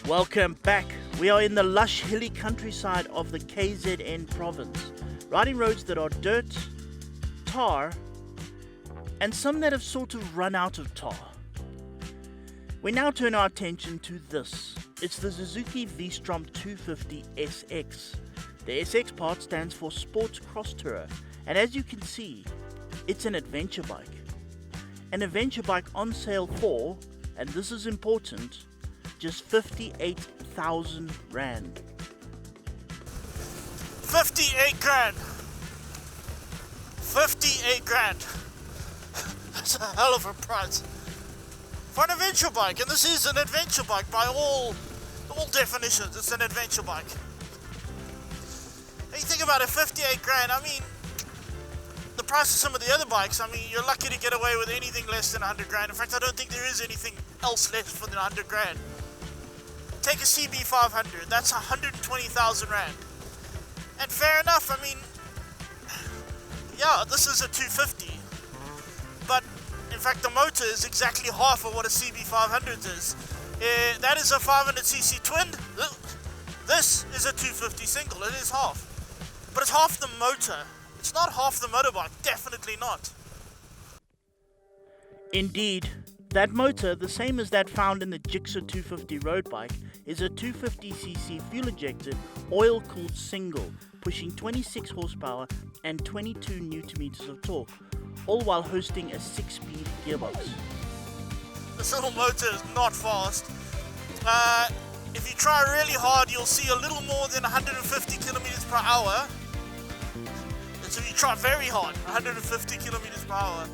Welcome back. We are in the lush hilly countryside of the KZN province, riding roads that are dirt, tar, and some that have sort of run out of tar. We now turn our attention to this. It's the Suzuki V-Strom 250SX. The SX part stands for Sports Cross Tourer, and as you can see, it's an adventure bike. An adventure bike on sale for, and this is important, just 58,000 Rand. 58 grand. 58 grand. That's a hell of a price for an adventure bike, and this is an adventure bike by all definitions. It's an adventure bike. And you think about it, 58 grand. I mean, the price of some of the other bikes, I mean, you're lucky to get away with anything less than 100 grand. In fact, I don't think there is anything else less for than 100 grand. Take a CB500, that's 120,000 Rand. And fair enough, I mean, yeah, this is a 250. But, in fact, the motor is exactly half of what a CB500 is. That is a 500cc twin. This is a 250 single, it is half. But it's half the motor. It's not half the motorbike, definitely not. Indeed, that motor, the same as that found in the Gixxer 250 road bike, is a 250cc fuel-injected, oil-cooled single, pushing 26 horsepower and 22 Nm of torque, all while hosting a 6-speed gearbox. This little motor is not fast. If you try really hard, you'll see a little more than 150 kilometers per hour. And so if you try very hard, 150 kilometers per hour.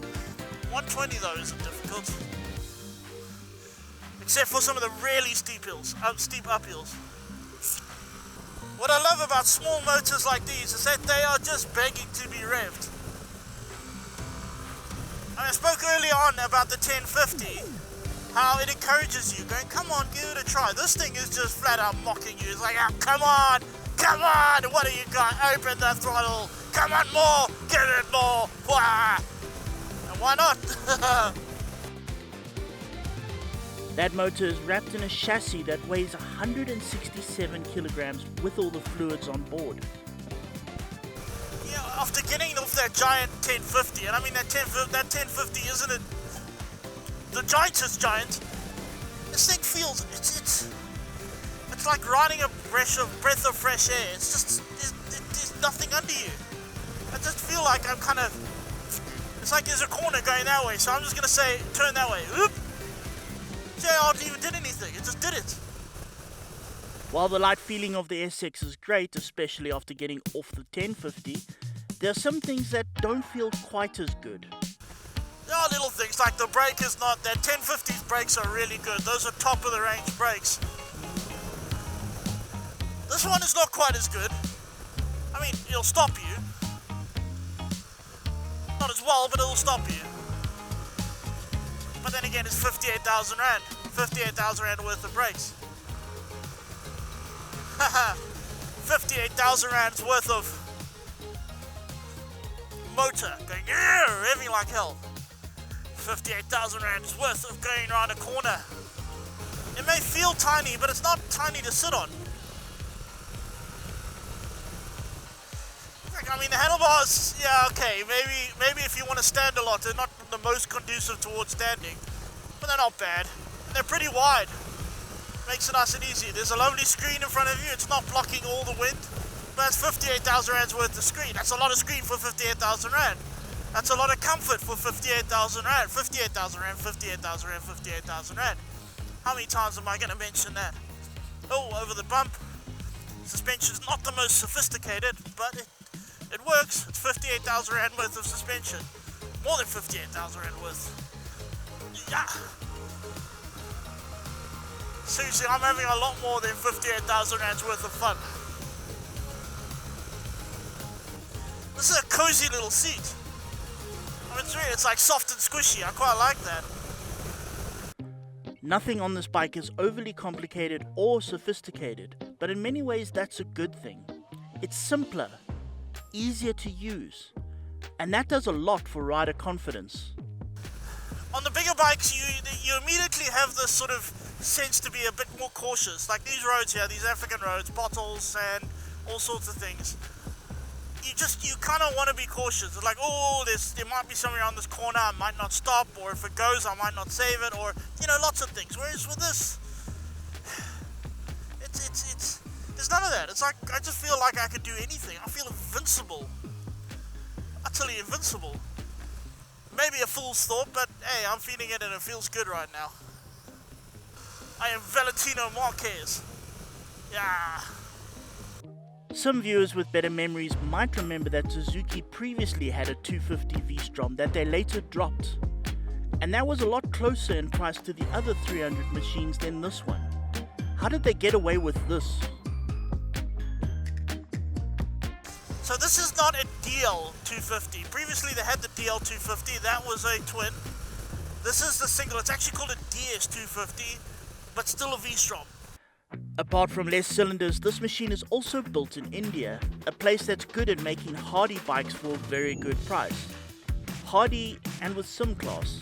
120 though isn't difficult. Except for some of the really steep hills, steep uphills. What I love about small motors like these is that they are just begging to be revved. I spoke earlier on about the 1050, how it encourages you, going, come on, give it a try. This thing is just flat out mocking you. It's like, oh, come on, what do you got? Open the throttle, come on, more, give it more, wah. And why not? That motor is wrapped in a chassis that weighs 167 kilograms with all the fluids on board. Yeah, after getting off that giant 1050, and I mean that 1050 isn't it? The giant is giant. This thing feels it's like riding a breath of fresh air. It's just there's nothing under you. I just feel like I'm kind of. It's like there's a corner going that way, so I'm just gonna say turn that way. Oop. Yeah, I hardly even did anything. It just did it. While the light feeling of the SX is great, especially after getting off the 1050, there are some things that don't feel quite as good. There are little things like the brake is not. That 1050's brakes are really good. Those are top of the range brakes. This one is not quite as good. I mean, it'll stop you. Not as well, but it'll stop you. But then again, it's 58,000 Rand. 58,000 Rand worth of brakes. Haha. 58,000 Rand's worth of motor going, yeah, revving like hell. 58,000 Rand's worth of going around a corner. It may feel tiny, but it's not tiny to sit on. I mean, the handlebars, yeah, okay, maybe if you want to stand a lot, they're not the most conducive towards standing, but they're not bad. They're pretty wide. Makes it nice and easy. There's a lovely screen in front of you. It's not blocking all the wind, but that's 58,000 Rand's worth of screen. That's a lot of screen for 58,000 Rand. That's a lot of comfort for 58,000 Rand. 58,000 Rand, 58,000 Rand, 58,000 Rand. How many times am I going to mention that? Oh, over the bump. Suspension's not the most sophisticated, but it works. It's 58,000 Rand worth of suspension. More than 58,000 Rand worth. Yeah. Seriously, I'm having a lot more than 58,000 Rand's worth of fun. This is a cozy little seat. I mean, it's like soft and squishy. I quite like that. Nothing on this bike is overly complicated or sophisticated, but in many ways that's a good thing. It's simpler, easier to use, and that does a lot for rider confidence. On the bigger bikes, you immediately have this sort of sense to be a bit more cautious. Like these roads here, these African roads, bottles, sand, all sorts of things. You kind of want to be cautious. It's like, oh, there might be something around this corner, I might not stop, or if it goes, I might not save it, or, you know, lots of things. Whereas with this, there's none of that. It's like, I just feel like I could do anything. I feel invincible. Utterly invincible. Maybe a fool's thought, but hey, I'm feeling it and it feels good right now. I am Valentino Marquez. Yeah. Some viewers with better memories might remember that Suzuki previously had a 250 V-Strom that they later dropped. And that was a lot closer in price to the other 300 machines than this one. How did they get away with this? So this is not a DL250. Previously they had the DL250, that was a twin. This is the single, it's actually called a DS250, but still a V-Strom. Apart from less cylinders, this machine is also built in India, a place that's good at making hardy bikes for a very good price. Hardy and with some class.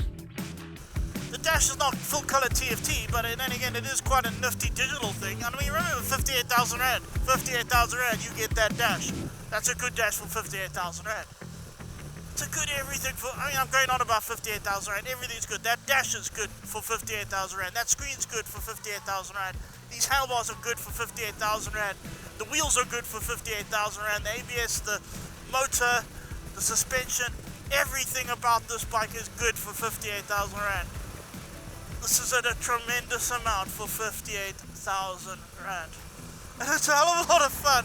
The dash is not full-color TFT, but then again, it is quite a nifty digital thing. I mean, remember 58,000 Rand. 58,000 Rand, you get that dash. That's a good dash for 58,000 Rand. It's a good everything for, I mean, I'm going on about 58,000 Rand. Everything's good. That dash is good for 58,000 Rand. That screen's good for 58,000 Rand. These handlebars are good for 58,000 Rand. The wheels are good for 58,000 Rand. The ABS, the motor, the suspension, everything about this bike is good for 58,000 Rand. This is at a tremendous amount for 58,000 Rand. And it's a hell of a lot of fun.